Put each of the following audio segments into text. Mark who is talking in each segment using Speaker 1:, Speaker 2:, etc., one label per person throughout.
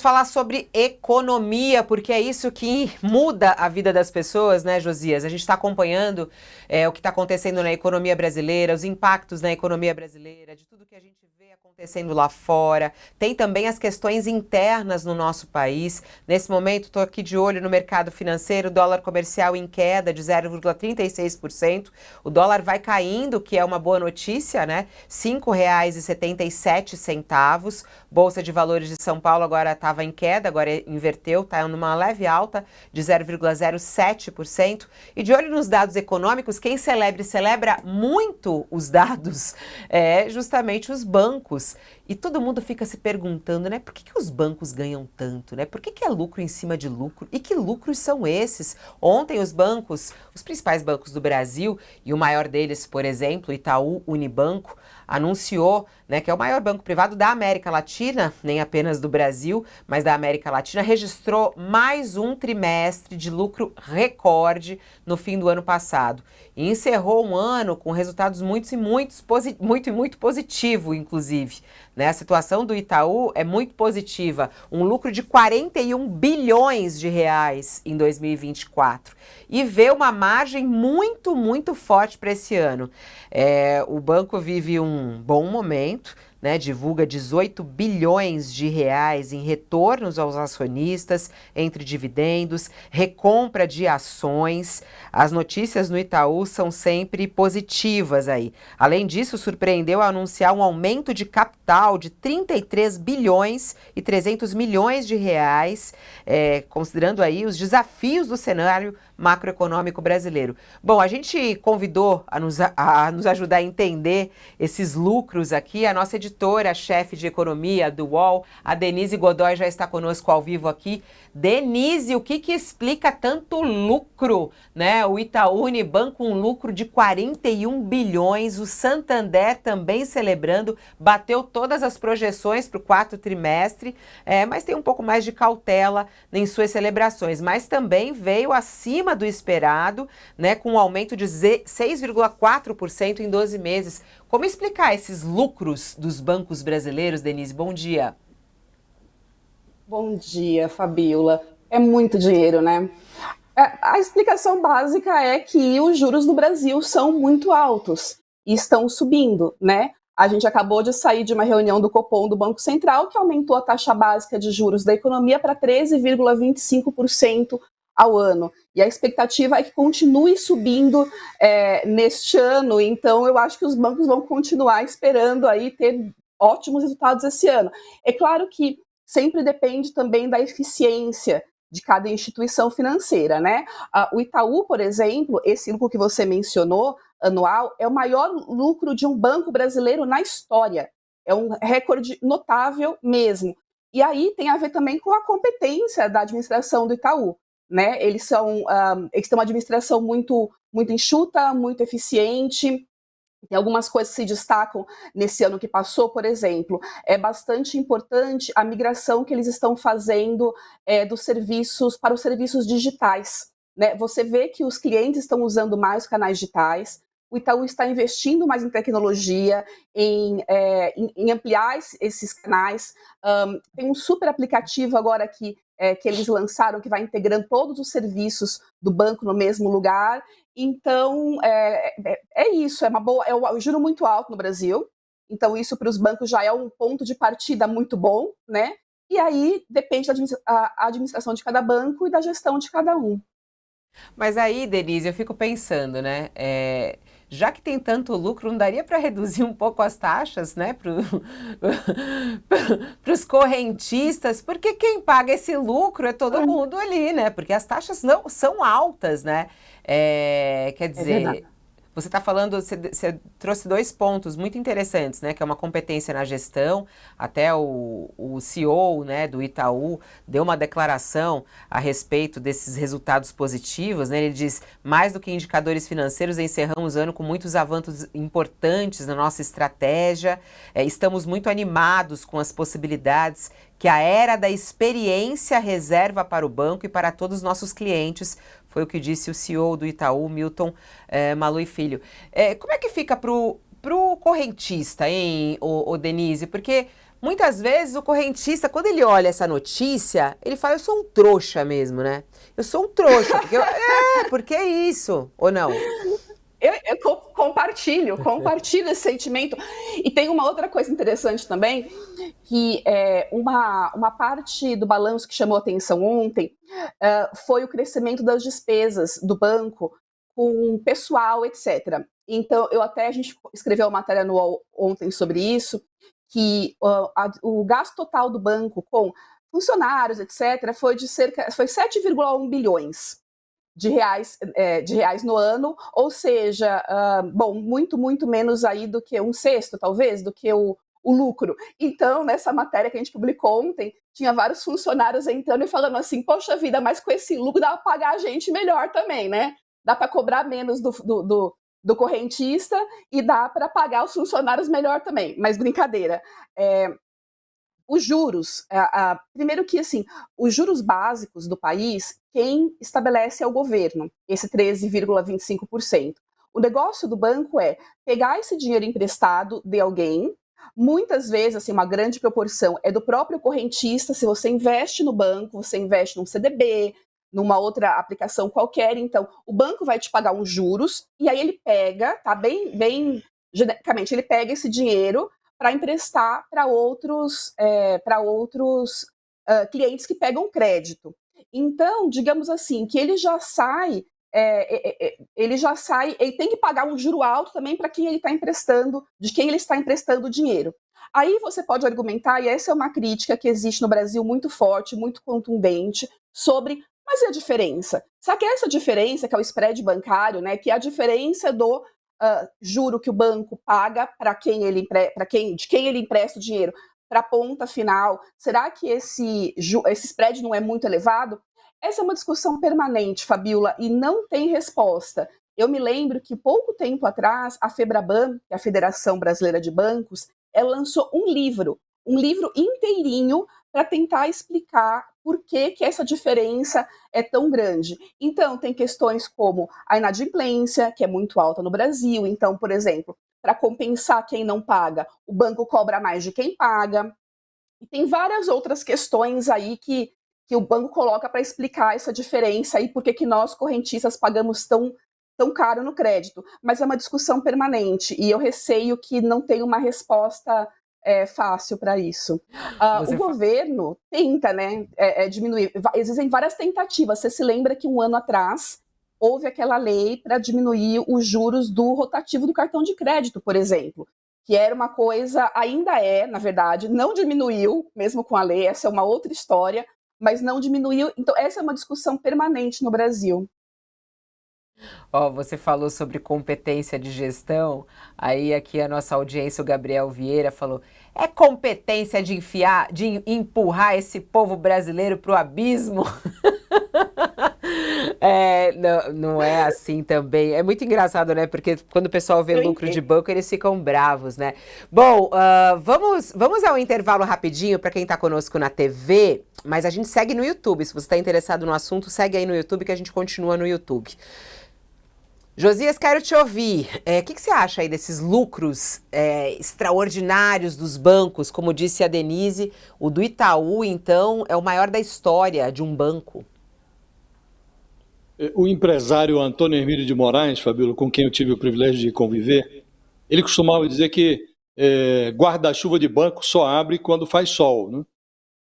Speaker 1: Falar sobre economia, porque é isso que muda a vida das pessoas, né, Josias? A gente está acompanhando o que está acontecendo na economia brasileira, os impactos na economia brasileira, de tudo que a gente vê acontecendo lá fora. Tem também as questões internas no nosso país. Nesse momento, estou aqui de olho no mercado financeiro, dólar comercial em queda de 0,36%. O dólar vai caindo, o que é uma boa notícia, né? R$ 5,77. Bolsa de Valores de São Paulo agora estava em queda, agora inverteu, está numa leve alta de 0,07%. E de olho nos dados econômicos, quem celebra muito os dados é justamente os bancos. E todo mundo fica se perguntando, né, por que os bancos ganham tanto, né? Por que é lucro em cima de lucro? E que lucros são esses? Ontem os bancos, os principais bancos do Brasil, e o maior deles, por exemplo, Itaú Unibanco, anunciou, né, que é o maior banco privado da América Latina, nem apenas do Brasil, mas da América Latina, registrou mais um trimestre de lucro recorde no fim do ano passado. E encerrou um ano com resultados muito positivo, inclusive. Né? A situação do Itaú é muito positiva, um lucro de 41 bilhões de reais em 2024 e vê uma margem muito forte para esse ano. O banco vive um bom momento, né, divulga 18 bilhões de reais em retornos aos acionistas, entre dividendos, recompra de ações. As notícias no Itaú são sempre positivas aí. Além disso, surpreendeu a anunciar um aumento de capital de 33 bilhões e 300 milhões de reais, considerando aí os desafios do cenário macroeconômico brasileiro. Bom, a gente convidou a nos ajudar a entender esses lucros aqui a nossa editora-chefe de economia do UOL, a Denise Godoy, já está conosco ao vivo aqui. Denise, o que explica tanto lucro, né? O Itaú Unibanco, um lucro de 41 bilhões, o Santander também celebrando, bateu todas as projeções para o quarto trimestre, mas tem um pouco mais de cautela em suas celebrações, mas também veio acima do esperado, né, com um aumento de 6,4% em 12 meses. Como explicar esses lucros dos bancos brasileiros, Denise? Bom dia.
Speaker 2: Bom dia, Fabiola. É muito dinheiro, né? A explicação básica é que os juros no Brasil são muito altos e estão subindo, né? A gente acabou de sair de uma reunião do Copom do Banco Central que aumentou a taxa básica de juros da economia para 13,25% ao ano. E a expectativa é que continue subindo neste ano. Então, eu acho que os bancos vão continuar esperando aí ter ótimos resultados esse ano. É claro que sempre depende também da eficiência de cada instituição financeira, né? O Itaú, por exemplo, esse lucro que você mencionou, anual, é o maior lucro de um banco brasileiro na história. É um recorde notável mesmo. E aí tem a ver também com a competência da administração do Itaú, né? Eles têm uma administração muito enxuta, muito eficiente. Tem algumas coisas que se destacam nesse ano que passou, por exemplo, é bastante importante a migração que eles estão fazendo dos serviços para os serviços digitais, né? Você vê que os clientes estão usando mais os canais digitais, o Itaú está investindo mais em tecnologia, em ampliar esses canais. Tem um super aplicativo agora que eles lançaram, que vai integrando todos os serviços do banco no mesmo lugar. Então, é isso, é um juro muito alto no Brasil, então isso para os bancos já é um ponto de partida muito bom, né? E aí depende da administração de cada banco e da gestão de cada um.
Speaker 1: Mas aí, Denise, eu fico pensando, né? Já que tem tanto lucro, não daria para reduzir um pouco as taxas, né, para os correntistas? Porque quem paga esse lucro é todo mundo ali, né? Porque as taxas não são altas, né? Quer
Speaker 2: É verdade.
Speaker 1: dizer, você está falando, você trouxe dois pontos muito interessantes, né? Que é uma competência na gestão, até o CEO, né, do Itaú deu uma declaração a respeito desses resultados positivos, né? Ele diz, mais do que indicadores financeiros, encerramos o ano com muitos avanços importantes na nossa estratégia, estamos muito animados com as possibilidades que a era da experiência reserva para o banco e para todos os nossos clientes, foi o que disse o CEO do Itaú, Milton Malui Filho. Como é que fica para o correntista, hein, o Denise? Porque muitas vezes o correntista, quando ele olha essa notícia, ele fala, eu sou um trouxa mesmo, né? Eu sou um trouxa, porque é isso, ou não?
Speaker 2: Eu compartilho esse sentimento. E tem uma outra coisa interessante também, que uma parte do balanço que chamou atenção ontem foi o crescimento das despesas do banco com pessoal, etc. Então, a gente escreveu uma matéria no UOL ontem sobre isso, que o gasto total do banco com funcionários, etc., foi 7,1 bilhões de reais no ano, ou seja, muito menos aí do que um sexto, talvez, do que o lucro. Então, nessa matéria que a gente publicou ontem, tinha vários funcionários entrando e falando assim, poxa vida, mas com esse lucro dá para pagar a gente melhor também, né? Dá para cobrar menos do correntista e dá para pagar os funcionários melhor também. Mas brincadeira. Os juros, primeiro que assim, os juros básicos do país, quem estabelece é o governo, esse 13,25%. O negócio do banco é pegar esse dinheiro emprestado de alguém, muitas vezes, assim, uma grande proporção é do próprio correntista. Se você investe no banco, você investe num CDB, numa outra aplicação qualquer, então o banco vai te pagar uns juros, e aí ele pega, tá bem genericamente, ele pega esse dinheiro para emprestar para outros clientes que pegam crédito. Então, digamos assim, que ele tem que pagar um juro alto também para quem ele está emprestando, de quem ele está emprestando dinheiro. Aí você pode argumentar, e essa é uma crítica que existe no Brasil muito forte, muito contundente, sobre, mas e a diferença? Será que essa diferença, que é o spread bancário, né, que é a diferença do juro que o banco paga para de quem ele empresta o dinheiro para a ponta final, será que esse spread não é muito elevado? Essa é uma discussão permanente, Fabiola, e não tem resposta. Eu me lembro que pouco tempo atrás, a Febraban, que é a Federação Brasileira de Bancos, ela lançou um livro inteirinho para tentar explicar por que essa diferença é tão grande. Então, tem questões como a inadimplência, que é muito alta no Brasil. Então, por exemplo, para compensar quem não paga, o banco cobra mais de quem paga. E tem várias outras questões aí que o banco coloca para explicar essa diferença e por que nós, correntistas, pagamos tão caro no crédito. Mas é uma discussão permanente e eu receio que não tenha uma resposta fácil para isso. O governo tenta, né, diminuir. Existem várias tentativas. Você se lembra que um ano atrás houve aquela lei para diminuir os juros do rotativo do cartão de crédito, por exemplo, que era uma coisa, ainda na verdade, não diminuiu, mesmo com a lei, essa é uma outra história, mas não diminuiu. Então, essa é uma discussão permanente no Brasil.
Speaker 1: Você falou sobre competência de gestão, aí aqui a nossa audiência, o Gabriel Vieira, falou, é competência de empurrar esse povo brasileiro para o abismo? Não é assim também. É muito engraçado, né? Porque quando o pessoal vê lucro de banco, eles ficam bravos, né? Bom, vamos ao intervalo rapidinho para quem está conosco na TV, mas a gente segue no YouTube. Se você está interessado no assunto, segue aí no YouTube que a gente continua no YouTube. Josias, quero te ouvir. O que você acha aí desses lucros extraordinários dos bancos? Como disse a Denise, o do Itaú, então, é o maior da história de um banco.
Speaker 3: O empresário Antônio Hermílio de Moraes, Fabíola, com quem eu tive o privilégio de conviver, ele costumava dizer que guarda-chuva de banco só abre quando faz sol, né?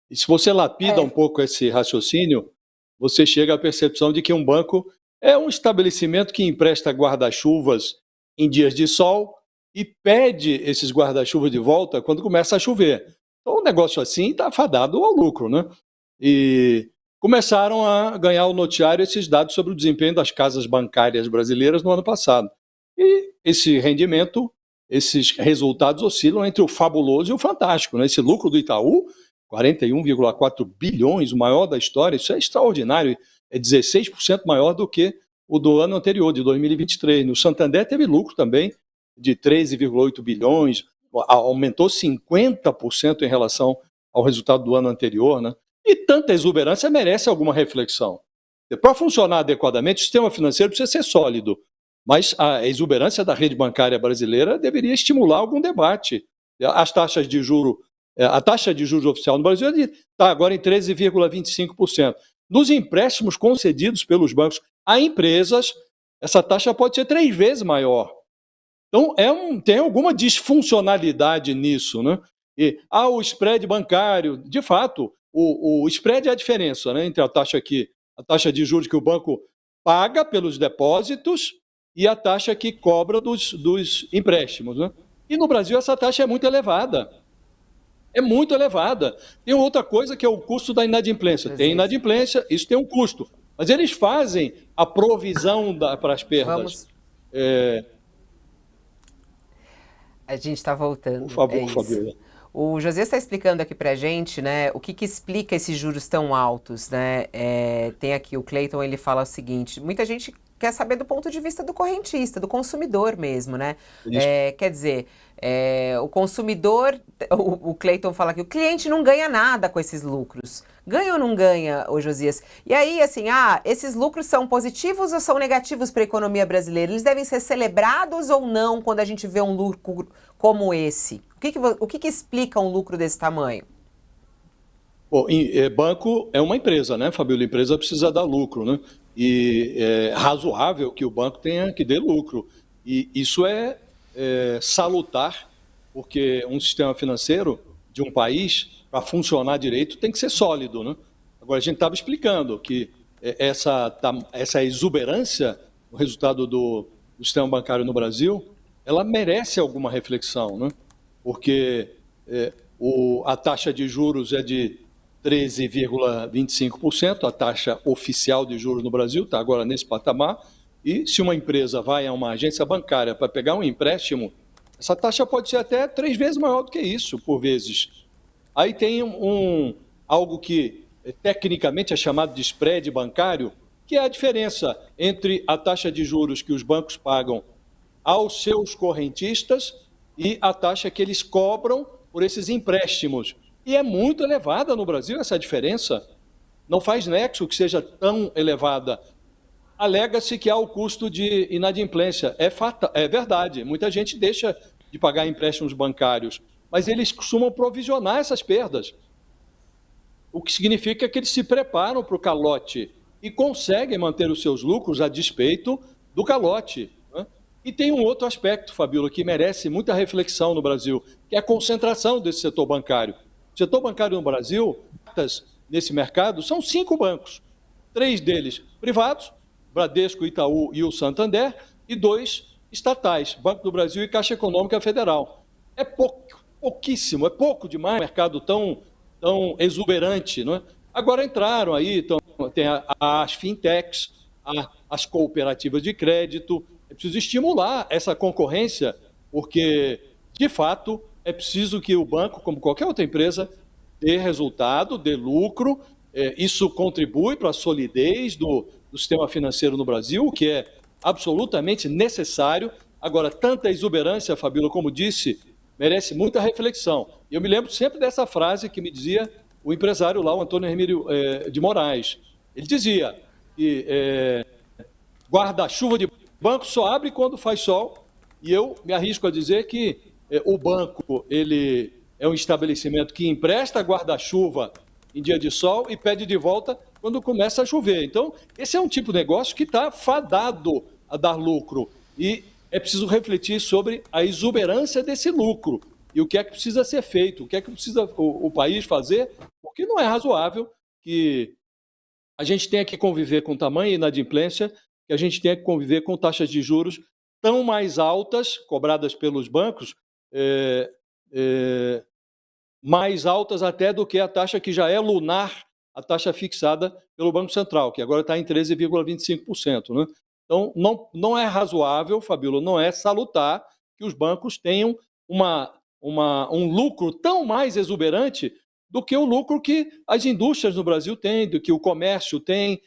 Speaker 3: E se você lapida um pouco esse raciocínio, você chega à percepção de que um banco é um estabelecimento que empresta guarda-chuvas em dias de sol e pede esses guarda-chuvas de volta quando começa a chover. Então, um negócio assim está fadado ao lucro, né? E começaram a ganhar o noticiário esses dados sobre o desempenho das casas bancárias brasileiras no ano passado. E esse rendimento, esses resultados oscilam entre o fabuloso e o fantástico, né? Esse lucro do Itaú, 41,4 bilhões, o maior da história, isso é extraordinário, é 16% maior do que o do ano anterior, de 2023. No Santander teve lucro também de 13,8 bilhões, aumentou 50% em relação ao resultado do ano anterior, né? E tanta exuberância merece alguma reflexão. Para funcionar adequadamente, o sistema financeiro precisa ser sólido, mas a exuberância da rede bancária brasileira deveria estimular algum debate. As taxas de juro A taxa de juros oficial no Brasil está agora em 13,25%. Nos empréstimos concedidos pelos bancos a empresas, essa taxa pode ser 3 vezes maior. Então, tem alguma disfuncionalidade nisso, né? O spread bancário, de fato, o spread é a diferença, né, entre a taxa de juros que o banco paga pelos depósitos e a taxa que cobra dos empréstimos, né? E no Brasil essa taxa é muito elevada. É muito elevada. Tem outra coisa que é o custo da inadimplência. Tem inadimplência, isso tem um custo. Mas eles fazem a provisão para as perdas.
Speaker 1: A gente está voltando.
Speaker 3: Por favor, Fabiola.
Speaker 1: O José está explicando aqui para a gente, né, o que explica esses juros tão altos, né? Tem aqui o Cleiton, ele fala o seguinte: muita gente quer saber do ponto de vista do correntista, do consumidor mesmo, né? Quer dizer, o consumidor, o Cleiton fala que o cliente não ganha nada com esses lucros. Ganha ou não ganha, ô Josias? E aí, assim, esses lucros são positivos ou são negativos para a economia brasileira? Eles devem ser celebrados ou não quando a gente vê um lucro como esse? O que explica um lucro desse tamanho?
Speaker 3: Bom, banco é uma empresa, né, Fabiola? A empresa precisa dar lucro, né? E é razoável que o banco tenha que dê lucro. E isso é salutar, porque um sistema financeiro de um país, para funcionar direito, tem que ser sólido, né? Agora, a gente estava explicando que essa exuberância, o resultado do sistema bancário no Brasil, ela merece alguma reflexão, né? Porque a taxa de juros é de 13,25%, a taxa oficial de juros no Brasil está agora nesse patamar, e se uma empresa vai a uma agência bancária para pegar um empréstimo, essa taxa pode ser até 3 vezes maior do que isso, por vezes. Aí tem algo que tecnicamente é chamado de spread bancário, que é a diferença entre a taxa de juros que os bancos pagam aos seus correntistas e a taxa que eles cobram por esses empréstimos. E é muito elevada no Brasil essa diferença. Não faz nexo que seja tão elevada. Alega-se que há o custo de inadimplência. É verdade, muita gente deixa de pagar empréstimos bancários, mas eles costumam provisionar essas perdas. O que significa que eles se preparam para o calote e conseguem manter os seus lucros a despeito do calote. E tem um outro aspecto, Fabiola, que merece muita reflexão no Brasil, que é a concentração desse setor bancário. O setor bancário no Brasil, nesse mercado, são 5 bancos. 3 deles privados, Bradesco, Itaú e o Santander, e 2 estatais, Banco do Brasil e Caixa Econômica Federal. É pouquíssimo, é pouco demais, um mercado tão exuberante, não é? Agora entraram aí, tem as fintechs, as cooperativas de crédito. É preciso estimular essa concorrência, porque, de fato, é preciso que o banco, como qualquer outra empresa, dê resultado, dê lucro. Isso contribui para a solidez do sistema financeiro no Brasil, o que é absolutamente necessário. Agora, tanta exuberância, Fabíola, como disse, merece muita reflexão. E eu me lembro sempre dessa frase que me dizia o empresário lá, o Antônio Hermílio de Moraes. Ele dizia que guarda-chuva de banco só abre quando faz sol, e eu me arrisco a dizer que o banco ele é um estabelecimento que empresta guarda-chuva em dia de sol e pede de volta quando começa a chover. Então, esse é um tipo de negócio que está fadado a dar lucro, e é preciso refletir sobre a exuberância desse lucro e o que é que precisa ser feito, o que é que precisa o país fazer, porque não é razoável que a gente tenha que conviver com tamanha inadimplência, que a gente tenha que conviver com taxas de juros tão mais altas, cobradas pelos bancos, mais altas até do que a taxa que já é lunar, a taxa fixada pelo Banco Central, que agora está em 13,25%. Né? Então, não é razoável, Fabíola, não é salutar que os bancos tenham um lucro tão mais exuberante do que o lucro que as indústrias no Brasil têm, do que o comércio tem.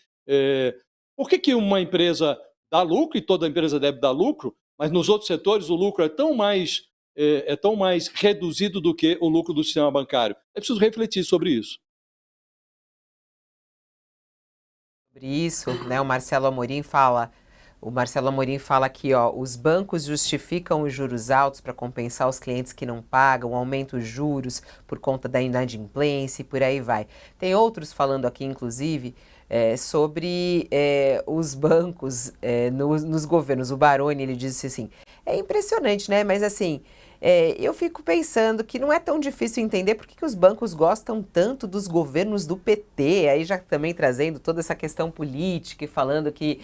Speaker 3: Por que uma empresa dá lucro, e toda empresa deve dar lucro, mas nos outros setores o lucro é tão mais reduzido do que o lucro do sistema bancário? É preciso refletir sobre isso.
Speaker 1: Sobre isso, né, o Marcelo Amorim fala: O Marcelo Amorim fala aqui, ó, os bancos justificam os juros altos para compensar os clientes que não pagam, aumenta os juros por conta da inadimplência e por aí vai. Tem outros falando aqui, inclusive, sobre os bancos nos governos. O Baroni, ele disse assim, é impressionante, né? Mas assim, eu fico pensando que não é tão difícil entender por que os bancos gostam tanto dos governos do PT, aí já também trazendo toda essa questão política e falando que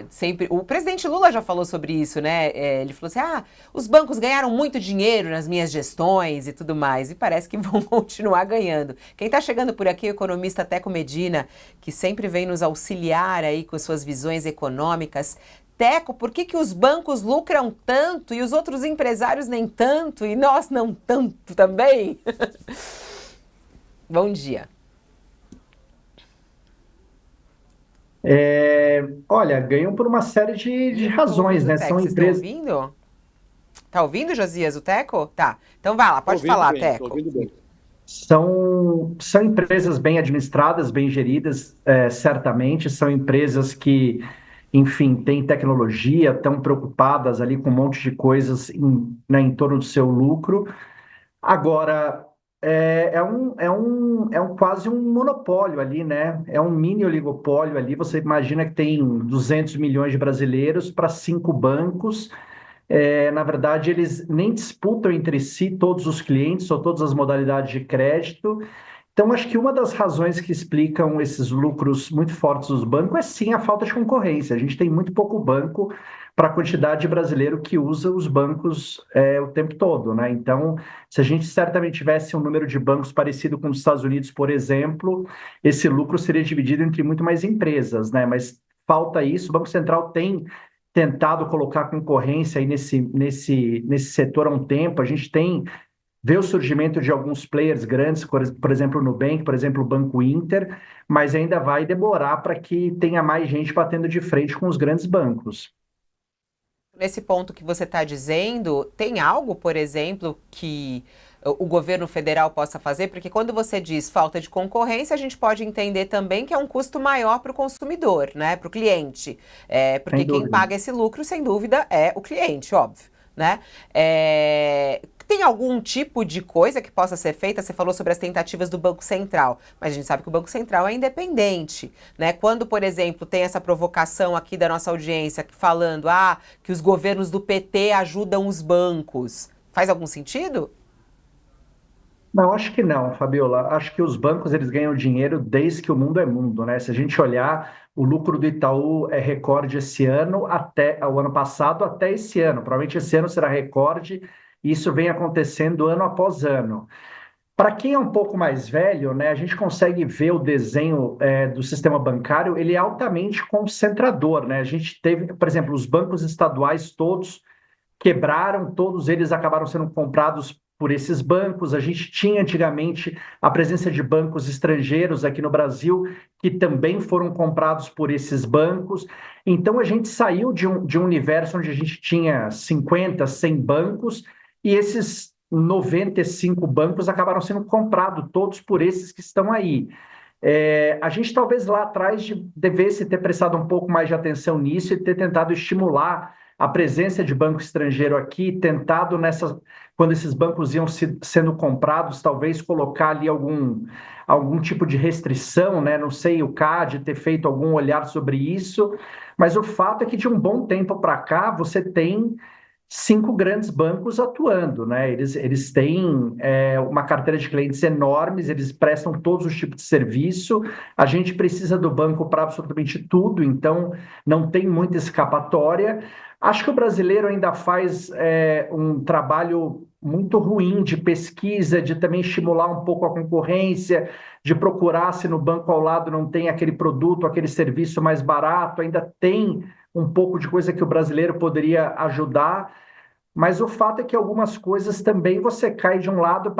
Speaker 1: sempre... O presidente Lula já falou sobre isso, né? Ele falou assim, os bancos ganharam muito dinheiro nas minhas gestões e tudo mais, e parece que vão continuar ganhando. Quem está chegando por aqui é o economista Teco Medina, que sempre vem nos auxiliar aí com suas visões econômicas. Teco, por que os bancos lucram tanto e os outros empresários nem tanto e nós não tanto também? Bom dia.
Speaker 4: Olha, ganham por uma série de razões,
Speaker 1: ouvindo,
Speaker 4: né?
Speaker 1: Teco?
Speaker 4: São
Speaker 1: Vocês estão
Speaker 4: empresas.
Speaker 1: ouvindo? Tá ouvindo, Josias, o Teco? Tá. Então vai lá,
Speaker 3: Tô
Speaker 1: pode
Speaker 3: ouvindo
Speaker 1: falar,
Speaker 3: bem, tô
Speaker 1: Teco.
Speaker 3: ouvindo bem.
Speaker 4: São empresas bem administradas, bem geridas, certamente. São empresas que, enfim, têm tecnologia, estão preocupadas ali com um monte de coisas né, em torno do seu lucro. Agora, é quase um monopólio ali, né? É um mini oligopólio ali. Você imagina que tem 200 milhões de brasileiros para 5 bancos. Na verdade, eles nem disputam entre si todos os clientes ou todas as modalidades de crédito. Então, acho que uma das razões que explicam esses lucros muito fortes dos bancos é sim a falta de concorrência. A gente tem muito pouco banco para a quantidade de brasileiro que usa os bancos o tempo todo, né? Então, se a gente certamente tivesse um número de bancos parecido com os Estados Unidos, por exemplo, esse lucro seria dividido entre muito mais empresas, né? Mas falta isso. O Banco Central tem tentado colocar concorrência aí nesse setor há um tempo. A gente vê o surgimento de alguns players grandes, por exemplo, o Nubank, por exemplo, o Banco Inter, mas ainda vai demorar para que tenha mais gente batendo de frente com os grandes bancos.
Speaker 1: Nesse ponto que você está dizendo, tem algo, por exemplo, que o governo federal possa fazer? Porque quando você diz falta de concorrência, a gente pode entender também que é um custo maior para o consumidor, né? Para o cliente. Porque
Speaker 4: Sem
Speaker 1: quem
Speaker 4: dúvida.
Speaker 1: paga esse lucro, sem dúvida, é o cliente, óbvio, né? Tem algum tipo de coisa que possa ser feita? Você falou sobre as tentativas do Banco Central, mas a gente sabe que o Banco Central é independente, né? Quando, por exemplo, tem essa provocação aqui da nossa audiência falando que os governos do PT ajudam os bancos, faz algum sentido?
Speaker 4: Não, acho que não, Fabiola. Acho que os bancos eles ganham dinheiro desde que o mundo é mundo, né? Se a gente olhar, o lucro do Itaú é recorde esse ano até o ano passado até esse ano. Provavelmente esse ano será recorde. E isso vem acontecendo ano após ano. Para quem é um pouco mais velho, né, a gente consegue ver o desenho do sistema bancário, ele é altamente concentrador, né? A gente teve, por exemplo, os bancos estaduais todos quebraram, todos eles acabaram sendo comprados por esses bancos. A gente tinha antigamente a presença de bancos estrangeiros aqui no Brasil, que também foram comprados por esses bancos. Então a gente saiu de um universo onde a gente tinha 50, 100 bancos, e esses 95 bancos acabaram sendo comprados todos por esses que estão aí. A gente talvez lá atrás devesse ter prestado um pouco mais de atenção nisso e ter tentado estimular a presença de banco estrangeiro aqui, tentado quando esses bancos iam sendo comprados, talvez colocar ali algum tipo de restrição, né? Não sei, o CAD ter feito algum olhar sobre isso, mas o fato é que de um bom tempo para cá você tem 5 grandes bancos atuando, né? Eles têm uma carteira de clientes enormes, eles prestam todos os tipos de serviço. A gente precisa do banco para absolutamente tudo, então não tem muita escapatória. Acho que o brasileiro ainda faz um trabalho muito ruim de pesquisa, de também estimular um pouco a concorrência, de procurar se no banco ao lado não tem aquele produto, aquele serviço mais barato. Ainda tem um pouco de coisa que o brasileiro poderia ajudar, mas o fato é que algumas coisas também você cai de um lado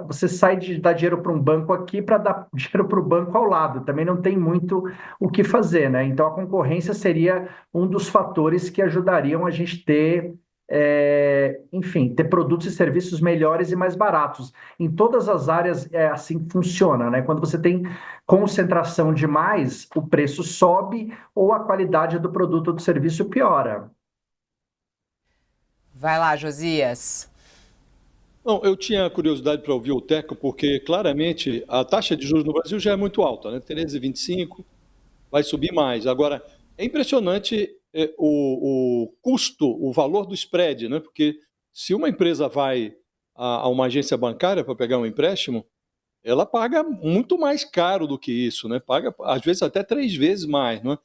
Speaker 4: você sai de dar dinheiro para um banco aqui para dar dinheiro para o banco ao lado. Também não tem muito o que fazer, né? Então a concorrência seria um dos fatores que ajudariam a gente ter enfim, ter produtos e serviços melhores e mais baratos. Em todas as áreas é assim que funciona, né? Quando você tem concentração demais, o preço sobe ou a qualidade do produto ou do serviço piora.
Speaker 1: Vai lá, Josias.
Speaker 3: Não, eu tinha curiosidade para ouvir o Teco, porque claramente a taxa de juros no Brasil já é muito alta, né? 13,25, vai subir mais. Agora, é impressionante o custo, o valor do spread, né? Porque se uma empresa vai a uma agência bancária para pegar um empréstimo, ela paga muito mais caro do que isso, né? Paga, às vezes, até 3 vezes mais, né?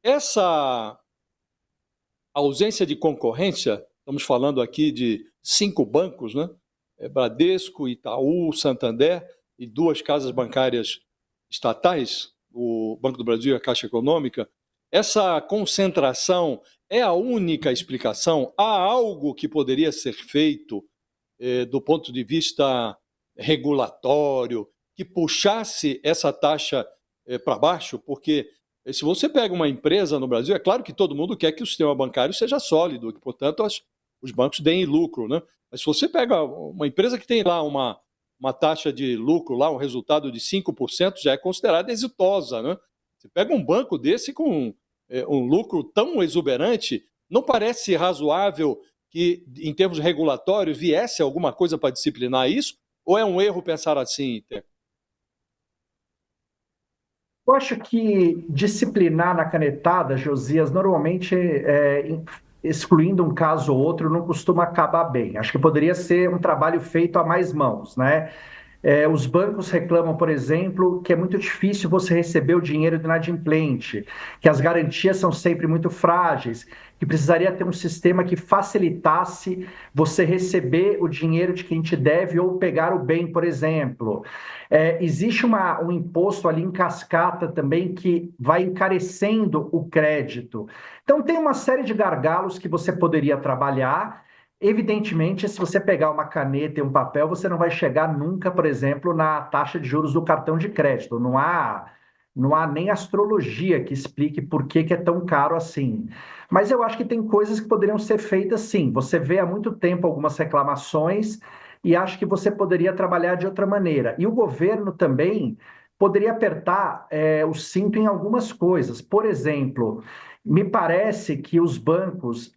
Speaker 3: Essa ausência de concorrência, estamos falando aqui de 5 bancos, né? Bradesco, Itaú, Santander e 2 casas bancárias estatais, o Banco do Brasil e a Caixa Econômica. Essa concentração é a única explicação? Há algo que poderia ser feito do ponto de vista regulatório que puxasse essa taxa para baixo? Porque se você pega uma empresa no Brasil, é claro que todo mundo quer que o sistema bancário seja sólido, que, portanto, os bancos deem lucro, né? Mas se você pega uma empresa que tem lá uma taxa de lucro, lá um resultado de 5%, já é considerada exitosa, né? Você pega um banco desse com um lucro tão exuberante, não parece razoável que, em termos regulatórios, viesse alguma coisa para disciplinar isso? Ou é um erro pensar assim, Teco?
Speaker 4: Eu acho que disciplinar na canetada, Josias, normalmente, excluindo um caso ou outro, não costuma acabar bem. Acho que poderia ser um trabalho feito a mais mãos, né? Os bancos reclamam, por exemplo, que é muito difícil você receber o dinheiro do inadimplente, que as garantias são sempre muito frágeis, que precisaria ter um sistema que facilitasse você receber o dinheiro de quem te deve ou pegar o bem, por exemplo. Existe um imposto ali em cascata também que vai encarecendo o crédito. Então, tem uma série de gargalos que você poderia trabalhar. Evidentemente, se você pegar uma caneta e um papel, você não vai chegar nunca, por exemplo, na taxa de juros do cartão de crédito. Não há nem astrologia que explique por que é tão caro assim. Mas eu acho que tem coisas que poderiam ser feitas sim. Você vê há muito tempo algumas reclamações e acho que você poderia trabalhar de outra maneira. E o governo também poderia apertar o cinto em algumas coisas. Por exemplo, me parece que os bancos,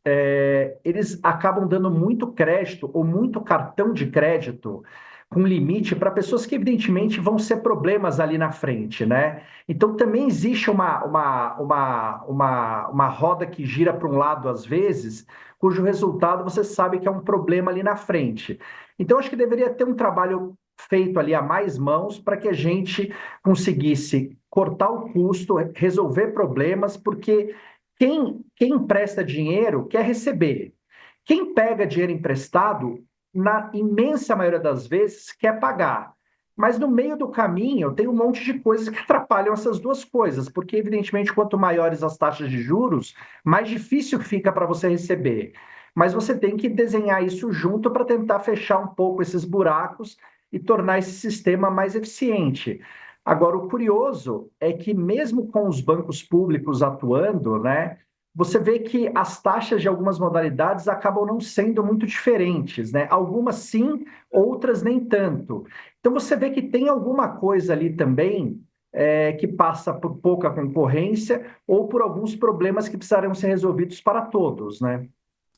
Speaker 4: eles acabam dando muito crédito ou muito cartão de crédito com limite para pessoas que, evidentemente, vão ser problemas ali na frente, né? Então, também existe uma roda que gira para um lado, às vezes, cujo resultado você sabe que é um problema ali na frente. Então, acho que deveria ter um trabalho feito ali a mais mãos para que a gente conseguisse cortar o custo, resolver problemas, porque quem empresta dinheiro quer receber. Quem pega dinheiro emprestado, na imensa maioria das vezes, quer pagar. Mas no meio do caminho tem um monte de coisas que atrapalham essas duas coisas, porque, evidentemente, quanto maiores as taxas de juros, mais difícil fica para você receber. Mas você tem que desenhar isso junto para tentar fechar um pouco esses buracos e tornar esse sistema mais eficiente. Agora, o curioso é que, mesmo com os bancos públicos atuando, né, você vê que as taxas de algumas modalidades acabam não sendo muito diferentes, né? Algumas sim, outras nem tanto. Então, você vê que tem alguma coisa ali também que passa por pouca concorrência ou por alguns problemas que precisariam ser resolvidos para todos, né?